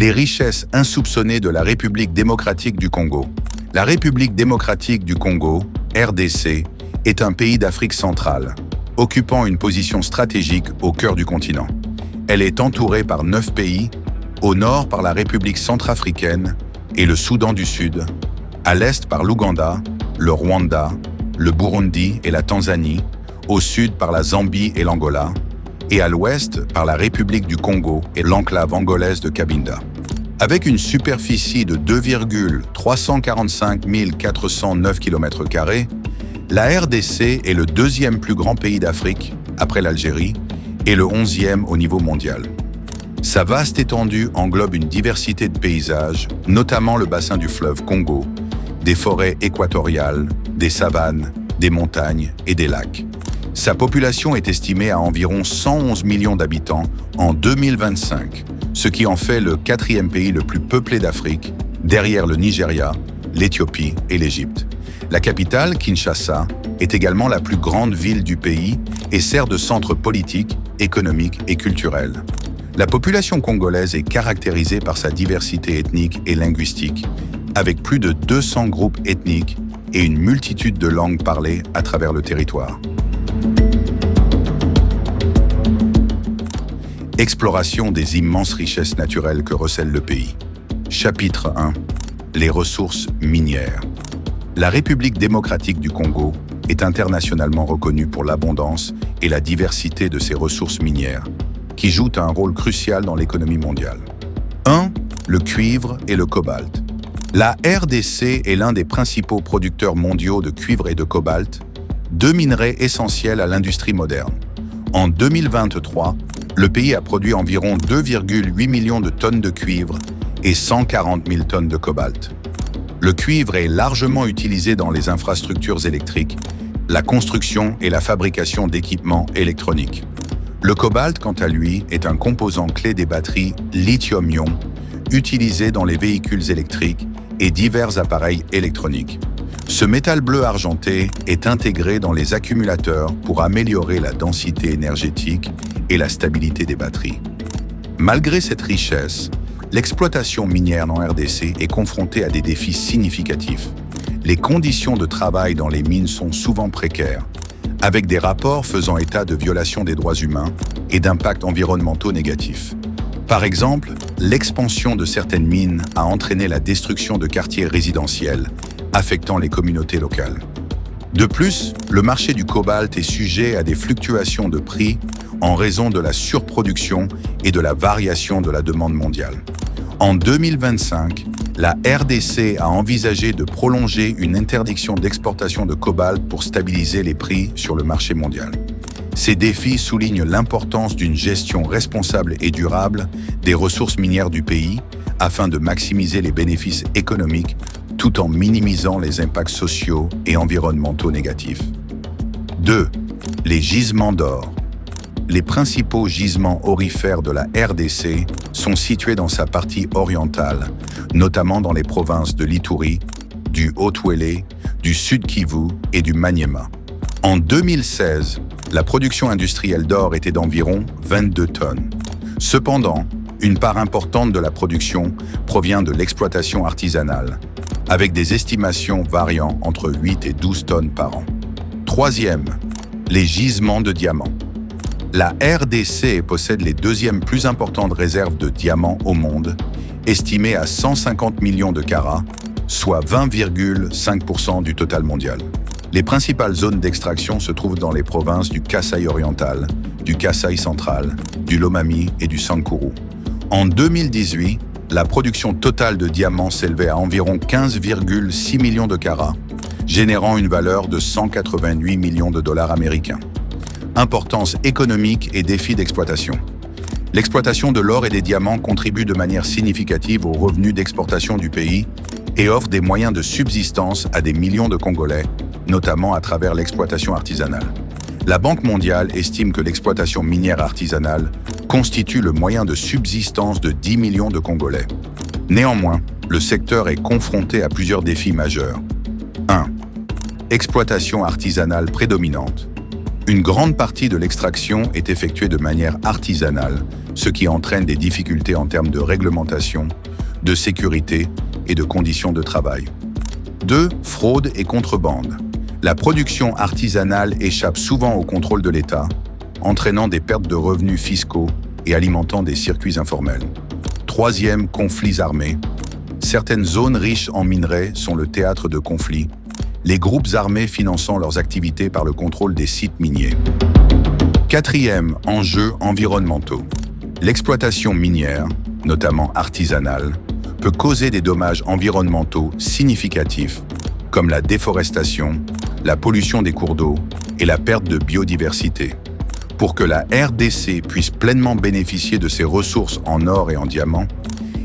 Les richesses insoupçonnées de la République démocratique du Congo. La République démocratique du Congo, RDC, est un pays d'Afrique centrale, occupant une position stratégique au cœur du continent. Elle est entourée par 9 pays, au nord par la République centrafricaine et le Soudan du Sud, à l'est par l'Ouganda, le Rwanda, le Burundi et la Tanzanie, au sud par la Zambie et l'Angola, et à l'ouest par la République du Congo et l'enclave angolaise de Cabinda. Avec une superficie de 2,345 409 km², la RDC est le deuxième plus grand pays d'Afrique, après l'Algérie, et le 11e au niveau mondial. Sa vaste étendue englobe une diversité de paysages, notamment le bassin du fleuve Congo, des forêts équatoriales, des savanes, des montagnes et des lacs. Sa population est estimée à environ 111 millions d'habitants en 2025, ce qui en fait le 4e pays le plus peuplé d'Afrique, derrière le Nigeria, l'Éthiopie et l'Égypte. La capitale, Kinshasa, est également la plus grande ville du pays et sert de centre politique, économique et culturel. La population congolaise est caractérisée par sa diversité ethnique et linguistique, avec plus de 200 groupes ethniques et une multitude de langues parlées à travers le territoire. Exploration des immenses richesses naturelles que recèle le pays. Chapitre 1. Les ressources minières. La République démocratique du Congo est internationalement reconnue pour l'abondance et la diversité de ses ressources minières, qui jouent un rôle crucial dans l'économie mondiale. 1. Le cuivre et le cobalt. La RDC est l'un des principaux producteurs mondiaux de cuivre et de cobalt, deux minerais essentiels à l'industrie moderne. En 2023, le pays a produit environ 2,8 millions de tonnes de cuivre et 140 000 tonnes de cobalt. Le cuivre est largement utilisé dans les infrastructures électriques, la construction et la fabrication d'équipements électroniques. Le cobalt, quant à lui, est un composant clé des batteries lithium-ion utilisées dans les véhicules électriques et divers appareils électroniques. Ce métal bleu argenté est intégré dans les accumulateurs pour améliorer la densité énergétique et la stabilité des batteries. Malgré cette richesse, l'exploitation minière en RDC est confrontée à des défis significatifs. Les conditions de travail dans les mines sont souvent précaires, avec des rapports faisant état de violations des droits humains et d'impacts environnementaux négatifs. Par exemple, l'expansion de certaines mines a entraîné la destruction de quartiers résidentiels, affectant les communautés locales. De plus, le marché du cobalt est sujet à des fluctuations de prix en raison de la surproduction et de la variation de la demande mondiale. En 2025, la RDC a envisagé de prolonger une interdiction d'exportation de cobalt pour stabiliser les prix sur le marché mondial. Ces défis soulignent l'importance d'une gestion responsable et durable des ressources minières du pays afin de maximiser les bénéfices économiques tout en minimisant les impacts sociaux et environnementaux négatifs. 2. Les gisements d'or. Les principaux gisements aurifères de la RDC sont situés dans sa partie orientale, notamment dans les provinces de l'Ituri, du Haut-Uélé, du Sud-Kivu et du Maniema. En 2016, la production industrielle d'or était d'environ 22 tonnes. Cependant, une part importante de la production provient de l'exploitation artisanale, avec des estimations variant entre 8 et 12 tonnes par an. 3e, les gisements de diamants. La RDC possède les deuxièmes plus importantes réserves de diamants au monde, estimées à 150 millions de carats, soit 20,5% du total mondial. Les principales zones d'extraction se trouvent dans les provinces du Kasaï oriental, du Kasaï central, du Lomami et du Sankuru. En 2018, la production totale de diamants s'élevait à environ 15,6 millions de carats, générant une valeur de 188 millions de dollars américains. Importance économique et défis d'exploitation. L'exploitation de l'or et des diamants contribue de manière significative aux revenus d'exportation du pays et offre des moyens de subsistance à des millions de Congolais, notamment à travers l'exploitation artisanale. La Banque mondiale estime que l'exploitation minière artisanale constitue le moyen de subsistance de 10 millions de Congolais. Néanmoins, le secteur est confronté à plusieurs défis majeurs. 1. Exploitation artisanale prédominante. Une grande partie de l'extraction est effectuée de manière artisanale, ce qui entraîne des difficultés en termes de réglementation, de sécurité et de conditions de travail. 2. Fraude et contrebande. La production artisanale échappe souvent au contrôle de l'État, entraînant des pertes de revenus fiscaux et alimentant des circuits informels. 3. Conflits armés. Certaines zones riches en minerais sont le théâtre de conflits, les groupes armés finançant leurs activités par le contrôle des sites miniers. 4. Enjeux environnementaux. L'exploitation minière, notamment artisanale, peut causer des dommages environnementaux significatifs, comme la déforestation, la pollution des cours d'eau et la perte de biodiversité. Pour que la RDC puisse pleinement bénéficier de ses ressources en or et en diamant,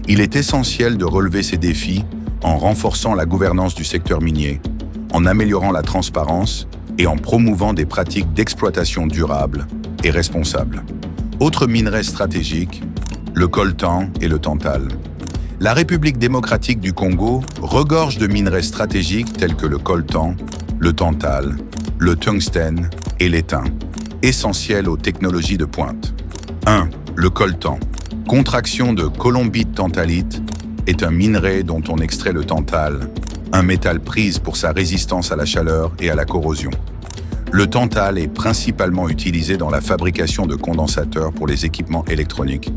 il est essentiel de relever ces défis en renforçant la gouvernance du secteur minier, en améliorant la transparence et en promouvant des pratiques d'exploitation durable et responsable. Autres minerais stratégiques, le coltan et le tantal. La République démocratique du Congo regorge de minerais stratégiques tels que le coltan, le tantal, le tungstène et l'étain, essentiels aux technologies de pointe. 1. Le coltan. Contraction de colombite tantalite est un minerai dont on extrait le tantal, un métal prise pour sa résistance à la chaleur et à la corrosion. Le tantal est principalement utilisé dans la fabrication de condensateurs pour les équipements électroniques,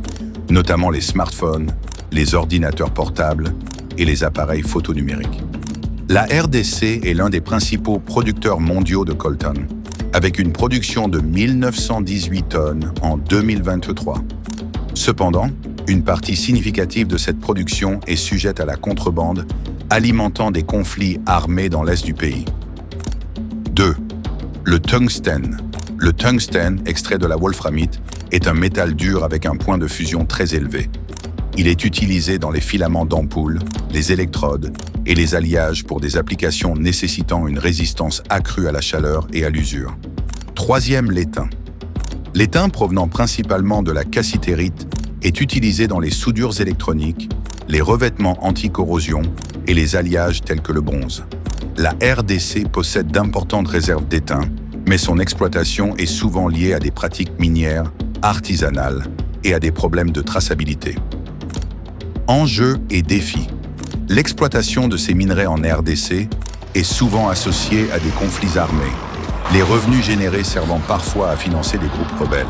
notamment les smartphones, les ordinateurs portables et les appareils photonumériques. La RDC est l'un des principaux producteurs mondiaux de coltan, avec une production de 1918 tonnes en 2023. Cependant, une partie significative de cette production est sujette à la contrebande, alimentant des conflits armés dans l'est du pays. 2. Le tungstène. Le tungstène, extrait de la wolframite, est un métal dur avec un point de fusion très élevé. Il est utilisé dans les filaments d'ampoules, les électrodes et les alliages pour des applications nécessitant une résistance accrue à la chaleur et à l'usure. 3. L'étain. L'étain, provenant principalement de la cassitérite, est utilisé dans les soudures électroniques, les revêtements anti-corrosion et les alliages tels que le bronze. La RDC possède d'importantes réserves d'étain, mais son exploitation est souvent liée à des pratiques minières, artisanales et à des problèmes de traçabilité. Enjeux et défis. L'exploitation de ces minerais en RDC est souvent associée à des conflits armés, les revenus générés servant parfois à financer des groupes rebelles.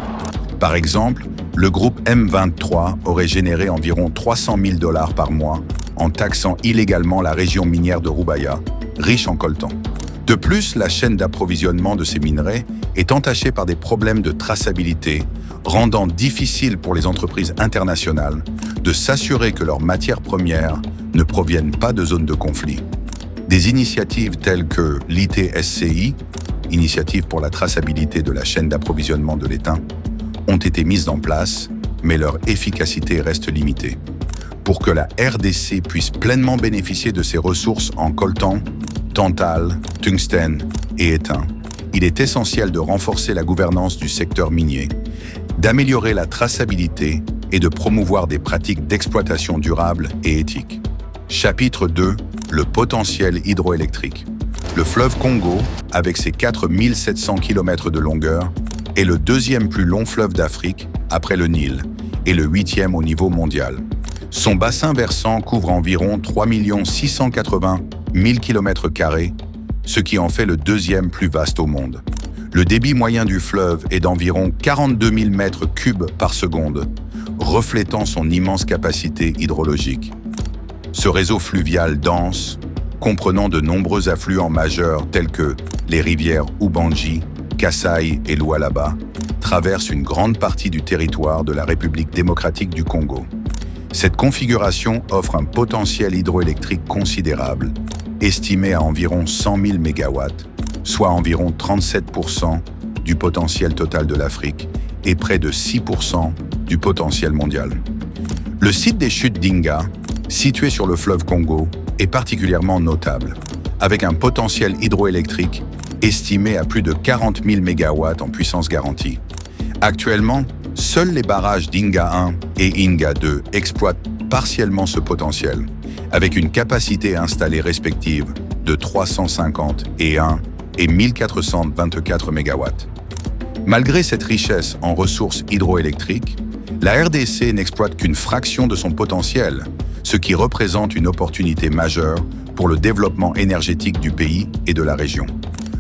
Par exemple, le groupe M23 aurait généré environ 300 000 $ par mois en taxant illégalement la région minière de Rubaya, riche en coltan. De plus, la chaîne d'approvisionnement de ces minerais est entachée par des problèmes de traçabilité, rendant difficile pour les entreprises internationales de s'assurer que leurs matières premières ne proviennent pas de zones de conflit. Des initiatives telles que l'ITSCI, Initiative pour la traçabilité de la chaîne d'approvisionnement de l'étain, ont été mises en place, mais leur efficacité reste limitée. Pour que la RDC puisse pleinement bénéficier de ses ressources en coltan, tantal, tungstène et étain, il est essentiel de renforcer la gouvernance du secteur minier, d'améliorer la traçabilité et de promouvoir des pratiques d'exploitation durable et éthique. Chapitre 2. Le potentiel hydroélectrique. Le fleuve Congo, avec ses 4700 km de longueur, est le deuxième plus long fleuve d'Afrique, après le Nil, et le 8e au niveau mondial. Son bassin versant couvre environ 3 680 000 km², ce qui en fait le deuxième plus vaste au monde. Le débit moyen du fleuve est d'environ 42 000 mètres cubes par seconde, reflétant son immense capacité hydrologique. Ce réseau fluvial dense, comprenant de nombreux affluents majeurs tels que les rivières Ubangi, Kasai et Lualaba, traverse une grande partie du territoire de la République démocratique du Congo. Cette configuration offre un potentiel hydroélectrique considérable, estimé à environ 100 000 MW, soit environ 37% du potentiel total de l'Afrique et près de 6% du potentiel mondial. Le site des chutes d'Inga, situé sur le fleuve Congo, est particulièrement notable, avec un potentiel hydroélectrique estimé à plus de 40 000 MW en puissance garantie. Actuellement, seuls les barrages d'Inga 1 et Inga 2 exploitent partiellement ce potentiel, avec une capacité installée respective de 350 et 1 et 1424 MW. Malgré cette richesse en ressources hydroélectriques, la RDC n'exploite qu'une fraction de son potentiel, ce qui représente une opportunité majeure pour le développement énergétique du pays et de la région.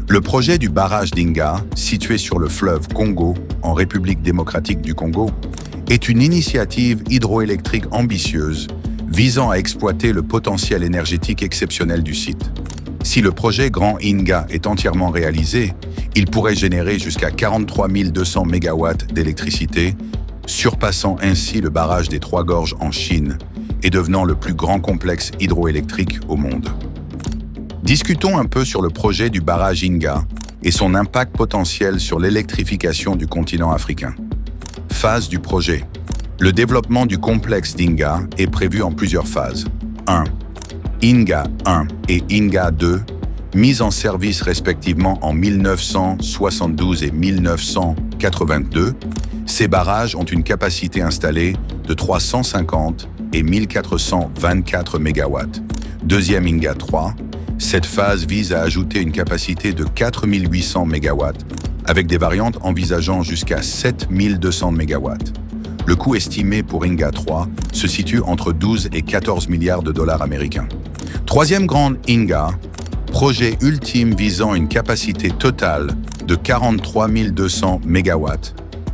Le projet du barrage d'Inga, situé sur le fleuve Congo, en République démocratique du Congo, est une initiative hydroélectrique ambitieuse visant à exploiter le potentiel énergétique exceptionnel du site. Si le projet Grand Inga est entièrement réalisé, il pourrait générer jusqu'à 43 200 MW d'électricité, surpassant ainsi le barrage des Trois Gorges en Chine et devenant le plus grand complexe hydroélectrique au monde. Discutons un peu sur le projet du barrage Inga et son impact potentiel sur l'électrification du continent africain. Phase du projet. Le développement du complexe d'Inga est prévu en plusieurs phases. 1. Inga 1 et Inga 2, mis en service respectivement en 1972 et 1982, ces barrages ont une capacité installée de 350 et 1424 MW. Deuxième Inga 3, cette phase vise à ajouter une capacité de 4800 MW, avec des variantes envisageant jusqu'à 7200 MW. Le coût estimé pour Inga 3 se situe entre 12 et 14 milliards de dollars américains. Troisième grande Inga, projet ultime visant une capacité totale de 43 200 MW,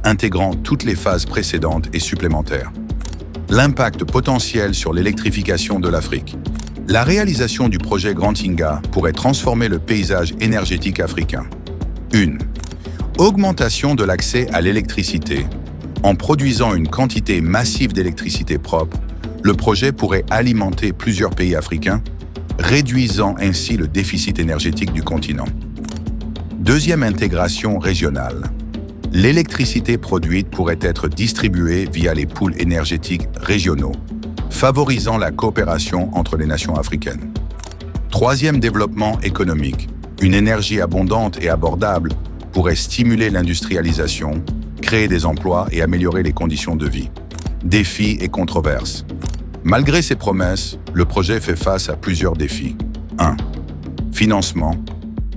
intégrant toutes les phases précédentes et supplémentaires. L'impact potentiel sur l'électrification de l'Afrique. La réalisation du projet Grand Inga pourrait transformer le paysage énergétique africain. 1. Augmentation de l'accès à l'électricité. En produisant une quantité massive d'électricité propre, le projet pourrait alimenter plusieurs pays africains, réduisant ainsi le déficit énergétique du continent. Deuxième intégration régionale. L'électricité produite pourrait être distribuée via les pools énergétiques régionaux, favorisant la coopération entre les nations africaines. Troisième développement économique. Une énergie abondante et abordable pourrait stimuler l'industrialisation, créer des emplois et améliorer les conditions de vie. Défis et controverses. Malgré ces promesses, le projet fait face à plusieurs défis. 1. Financement.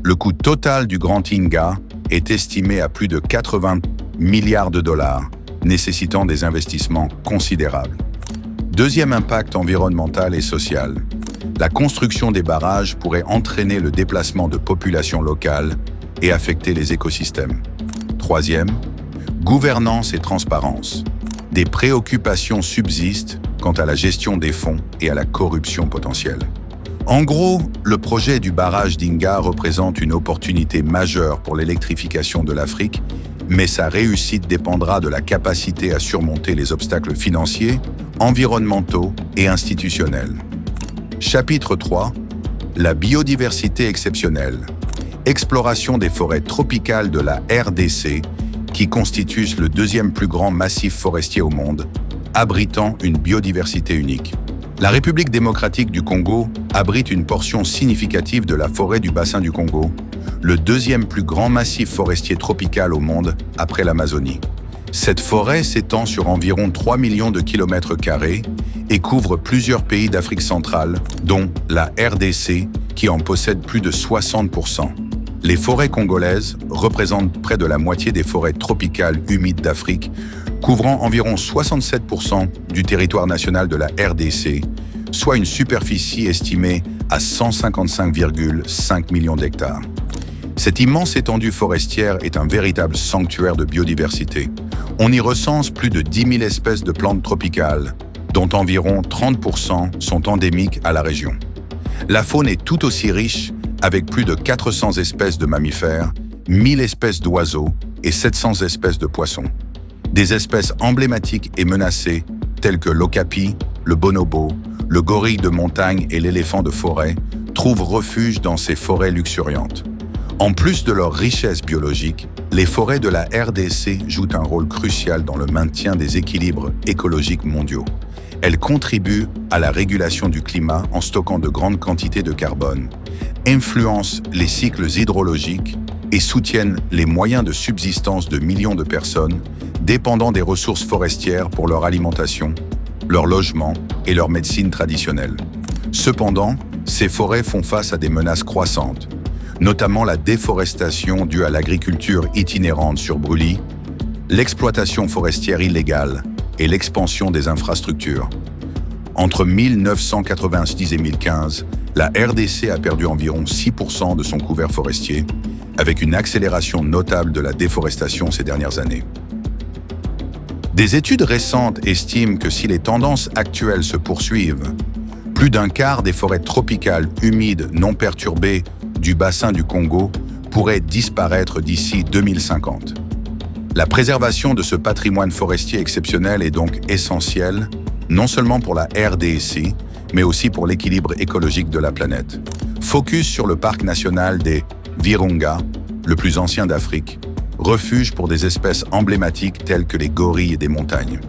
Le coût total du Grand Inga est estimé à plus de 80 milliards de dollars, nécessitant des investissements considérables. Deuxième impact environnemental et social. La construction des barrages pourrait entraîner le déplacement de populations locales et affecter les écosystèmes. Troisième, gouvernance et transparence. Des préoccupations subsistent quant à la gestion des fonds et à la corruption potentielle. En gros, le projet du barrage d'Inga représente une opportunité majeure pour l'électrification de l'Afrique, mais sa réussite dépendra de la capacité à surmonter les obstacles financiers, environnementaux et institutionnels. Chapitre 3. La biodiversité exceptionnelle. Exploration des forêts tropicales de la RDC, qui constituent le deuxième plus grand massif forestier au monde, abritant une biodiversité unique. La République démocratique du Congo abrite une portion significative de la forêt du bassin du Congo, le deuxième plus grand massif forestier tropical au monde après l'Amazonie. Cette forêt s'étend sur environ 3 millions de kilomètres carrés et couvre plusieurs pays d'Afrique centrale, dont la RDC, qui en possède plus de 60%. Les forêts congolaises représentent près de la moitié des forêts tropicales humides d'Afrique, couvrant environ 67% du territoire national de la RDC, soit une superficie estimée à 155,5 millions d'hectares. Cette immense étendue forestière est un véritable sanctuaire de biodiversité. On y recense plus de 10 000 espèces de plantes tropicales, dont environ 30% sont endémiques à la région. La faune est tout aussi riche, avec plus de 400 espèces de mammifères, 1000 espèces d'oiseaux et 700 espèces de poissons. Des espèces emblématiques et menacées, telles que l'okapi, le bonobo, le gorille de montagne et l'éléphant de forêt, trouvent refuge dans ces forêts luxuriantes. En plus de leur richesse biologique, les forêts de la RDC jouent un rôle crucial dans le maintien des équilibres écologiques mondiaux. Elles contribuent à la régulation du climat en stockant de grandes quantités de carbone, influencent les cycles hydrologiques et soutiennent les moyens de subsistance de millions de personnes dépendant des ressources forestières pour leur alimentation, leur logement et leur médecine traditionnelle. Cependant, ces forêts font face à des menaces croissantes. notamment la déforestation due à l'agriculture itinérante sur brûlis, l'exploitation forestière illégale et l'expansion des infrastructures. Entre 1986 et 2015, la RDC a perdu environ 6% de son couvert forestier, avec une accélération notable de la déforestation ces dernières années. Des études récentes estiment que si les tendances actuelles se poursuivent, plus d'un quart des forêts tropicales humides non perturbées du bassin du Congo pourrait disparaître d'ici 2050. La préservation de ce patrimoine forestier exceptionnel est donc essentielle, non seulement pour la RDC, mais aussi pour l'équilibre écologique de la planète. Focus sur le parc national des Virunga, le plus ancien d'Afrique, refuge pour des espèces emblématiques telles que les gorilles des montagnes.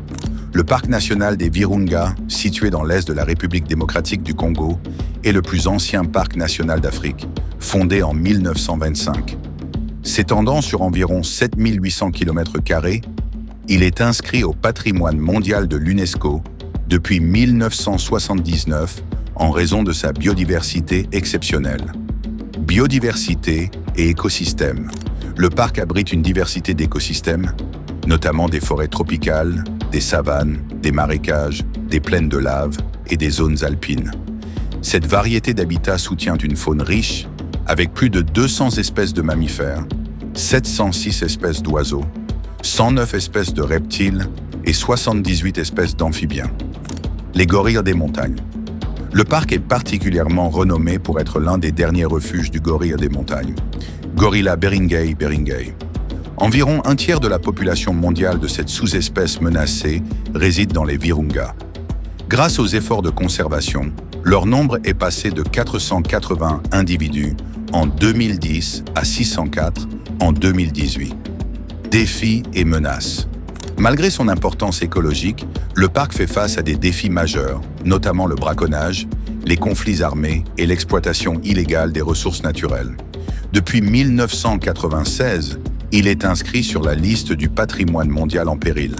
Le parc national des Virunga, situé dans l'est de la République démocratique du Congo, est le plus ancien parc national d'Afrique, fondé en 1925. S'étendant sur environ 7800 km², il est inscrit au patrimoine mondial de l'UNESCO depuis 1979 en raison de sa biodiversité exceptionnelle. Biodiversité et écosystèmes. Le parc abrite une diversité d'écosystèmes, notamment des forêts tropicales, des savanes, des marécages, des plaines de lave et des zones alpines. Cette variété d'habitats soutient une faune riche, avec plus de 200 espèces de mammifères, 706 espèces d'oiseaux, 109 espèces de reptiles et 78 espèces d'amphibiens. Les gorilles des montagnes. Le parc est particulièrement renommé pour être l'un des derniers refuges du gorille des montagnes. Gorilla beringei. Environ un tiers de la population mondiale de cette sous-espèce menacée réside dans les Virunga. Grâce aux efforts de conservation, leur nombre est passé de 480 individus en 2010 à 604 en 2018. Défis et menaces. Malgré son importance écologique, le parc fait face à des défis majeurs, notamment le braconnage, les conflits armés et l'exploitation illégale des ressources naturelles. Depuis 1996, il est inscrit sur la liste du patrimoine mondial en péril.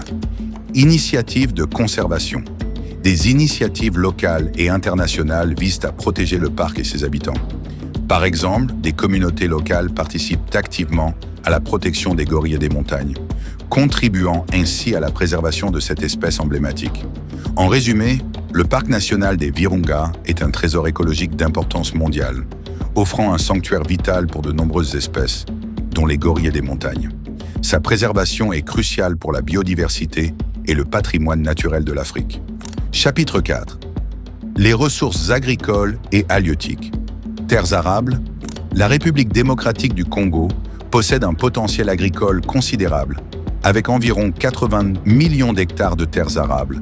Initiatives de conservation. Des initiatives locales et internationales visent à protéger le parc et ses habitants. Par exemple, des communautés locales participent activement à la protection des gorilles des montagnes, contribuant ainsi à la préservation de cette espèce emblématique. En résumé, le parc national des Virunga est un trésor écologique d'importance mondiale, offrant un sanctuaire vital pour de nombreuses espèces, dont les gorilles des montagnes. Sa préservation est cruciale pour la biodiversité et le patrimoine naturel de l'Afrique. Chapitre 4. Les ressources agricoles et halieutiques. Terres arables. La République démocratique du Congo possède un potentiel agricole considérable, avec environ 80 millions d'hectares de terres arables,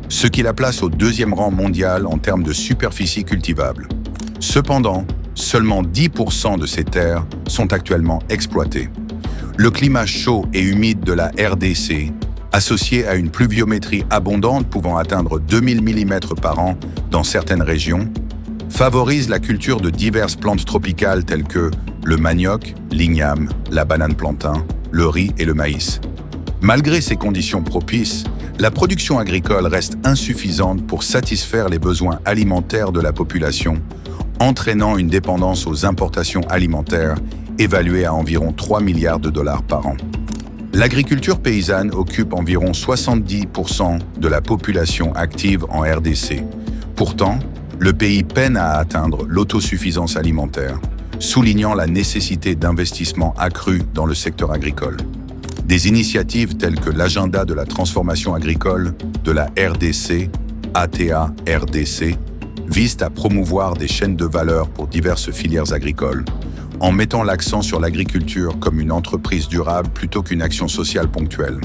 ce qui la place au deuxième rang mondial en termes de superficie cultivable. Cependant, seulement 10% de ces terres sont actuellement exploitées. Le climat chaud et humide de la RDC, associé à une pluviométrie abondante pouvant atteindre 2000 mm par an dans certaines régions, favorise la culture de diverses plantes tropicales telles que le manioc, l'igname, la banane plantain, le riz et le maïs. Malgré ces conditions propices, la production agricole reste insuffisante pour satisfaire les besoins alimentaires de la population, entraînant une dépendance aux importations alimentaires évaluée à environ 3 milliards de dollars par an. L'agriculture paysanne occupe environ 70% de la population active en RDC. Pourtant, le pays peine à atteindre l'autosuffisance alimentaire, soulignant la nécessité d'investissements accrus dans le secteur agricole. Des initiatives telles que l'agenda de la transformation agricole de la RDC, ATA-RDC, visent à promouvoir des chaînes de valeur pour diverses filières agricoles, en mettant l'accent sur l'agriculture comme une entreprise durable plutôt qu'une action sociale ponctuelle.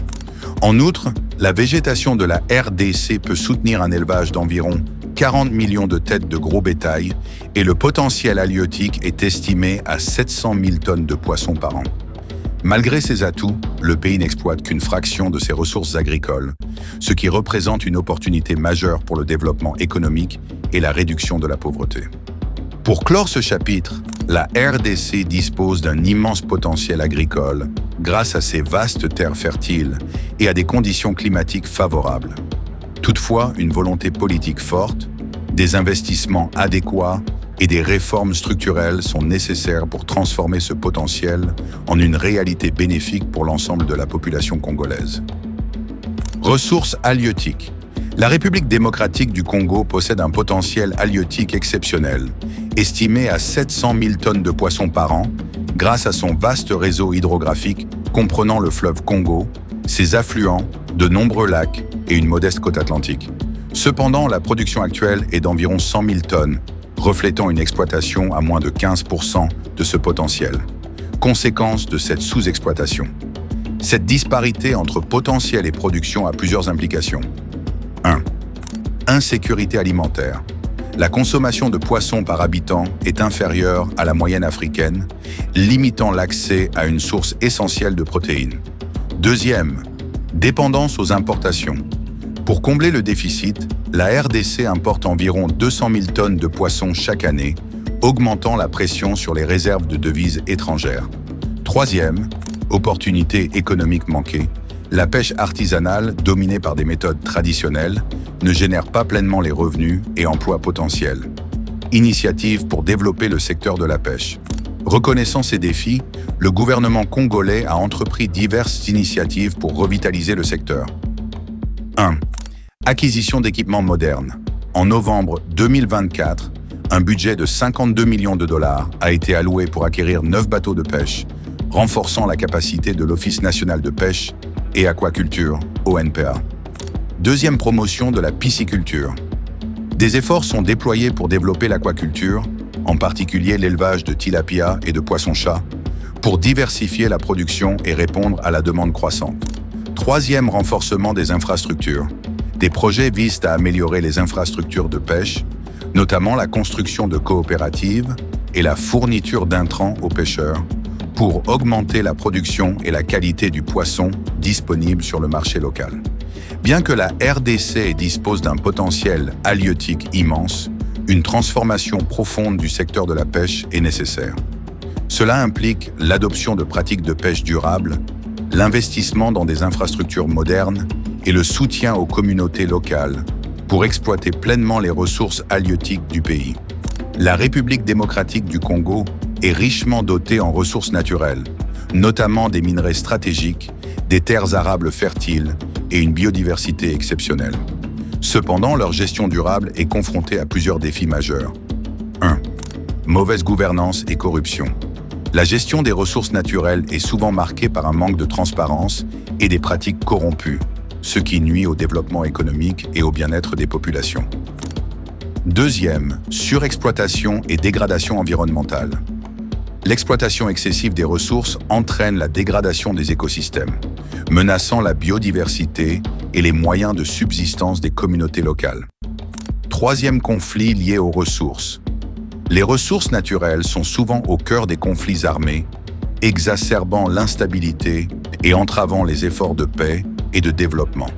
En outre, la végétation de la RDC peut soutenir un élevage d'environ 40 millions de têtes de gros bétail et le potentiel halieutique est estimé à 700 000 tonnes de poissons par an. Malgré ces atouts, le pays n'exploite qu'une fraction de ses ressources agricoles, ce qui représente une opportunité majeure pour le développement économique et la réduction de la pauvreté. Pour clore ce chapitre, la RDC dispose d'un immense potentiel agricole grâce à ses vastes terres fertiles et à des conditions climatiques favorables. Toutefois, une volonté politique forte, des investissements adéquats et des réformes structurelles sont nécessaires pour transformer ce potentiel en une réalité bénéfique pour l'ensemble de la population congolaise. Ressources halieutiques. La République démocratique du Congo possède un potentiel halieutique exceptionnel, estimé à 700 000 tonnes de poissons par an, grâce à son vaste réseau hydrographique comprenant le fleuve Congo, ses affluents, de nombreux lacs et une modeste côte atlantique. Cependant, la production actuelle est d'environ 100 000 tonnes, reflétant une exploitation à moins de 15% de ce potentiel. Conséquence de cette sous-exploitation. Cette disparité entre potentiel et production a plusieurs implications. 1. Insécurité alimentaire. La consommation de poissons par habitant est inférieure à la moyenne africaine, limitant l'accès à une source essentielle de protéines. Deuxième, dépendance aux importations. Pour combler le déficit, la RDC importe environ 200 000 tonnes de poissons chaque année, augmentant la pression sur les réserves de devises étrangères. Troisième, opportunité économique manquée. La pêche artisanale, dominée par des méthodes traditionnelles, ne génère pas pleinement les revenus et emplois potentiels. Initiative pour développer le secteur de la pêche. Reconnaissant ces défis, le gouvernement congolais a entrepris diverses initiatives pour revitaliser le secteur. 1. Acquisition d'équipements modernes. En novembre 2024, un budget de 52 millions de dollars a été alloué pour acquérir 9 bateaux de pêche, renforçant la capacité de l'Office national de pêche et aquaculture, ONPA. Deuxième promotion de la pisciculture. Des efforts sont déployés pour développer l'aquaculture, en particulier l'élevage de tilapia et de poissons-chats, pour diversifier la production et répondre à la demande croissante. Troisième renforcement des infrastructures. Des projets visent à améliorer les infrastructures de pêche, notamment la construction de coopératives et la fourniture d'intrants aux pêcheurs, pour augmenter la production et la qualité du poisson disponible sur le marché local. Bien que la RDC dispose d'un potentiel halieutique immense, une transformation profonde du secteur de la pêche est nécessaire. Cela implique l'adoption de pratiques de pêche durables, l'investissement dans des infrastructures modernes et le soutien aux communautés locales pour exploiter pleinement les ressources halieutiques du pays. La République démocratique du Congo est richement dotée en ressources naturelles, notamment des minerais stratégiques, des terres arables fertiles et une biodiversité exceptionnelle. Cependant, leur gestion durable est confrontée à plusieurs défis majeurs. 1. Mauvaise gouvernance et corruption. La gestion des ressources naturelles est souvent marquée par un manque de transparence et des pratiques corrompues, ce qui nuit au développement économique et au bien-être des populations. Deuxième, surexploitation et dégradation environnementale. L'exploitation excessive des ressources entraîne la dégradation des écosystèmes, menaçant la biodiversité et les moyens de subsistance des communautés locales. Troisième conflit lié aux ressources. Les ressources naturelles sont souvent au cœur des conflits armés, exacerbant l'instabilité et entravant les efforts de paix et de développement.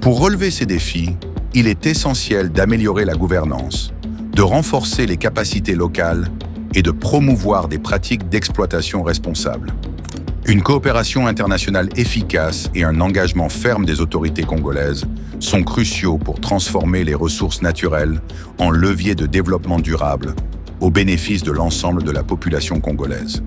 Pour relever ces défis, il est essentiel d'améliorer la gouvernance, de renforcer les capacités locales et de promouvoir des pratiques d'exploitation responsables. Une coopération internationale efficace et un engagement ferme des autorités congolaises sont cruciaux pour transformer les ressources naturelles en leviers de développement durable au bénéfice de l'ensemble de la population congolaise.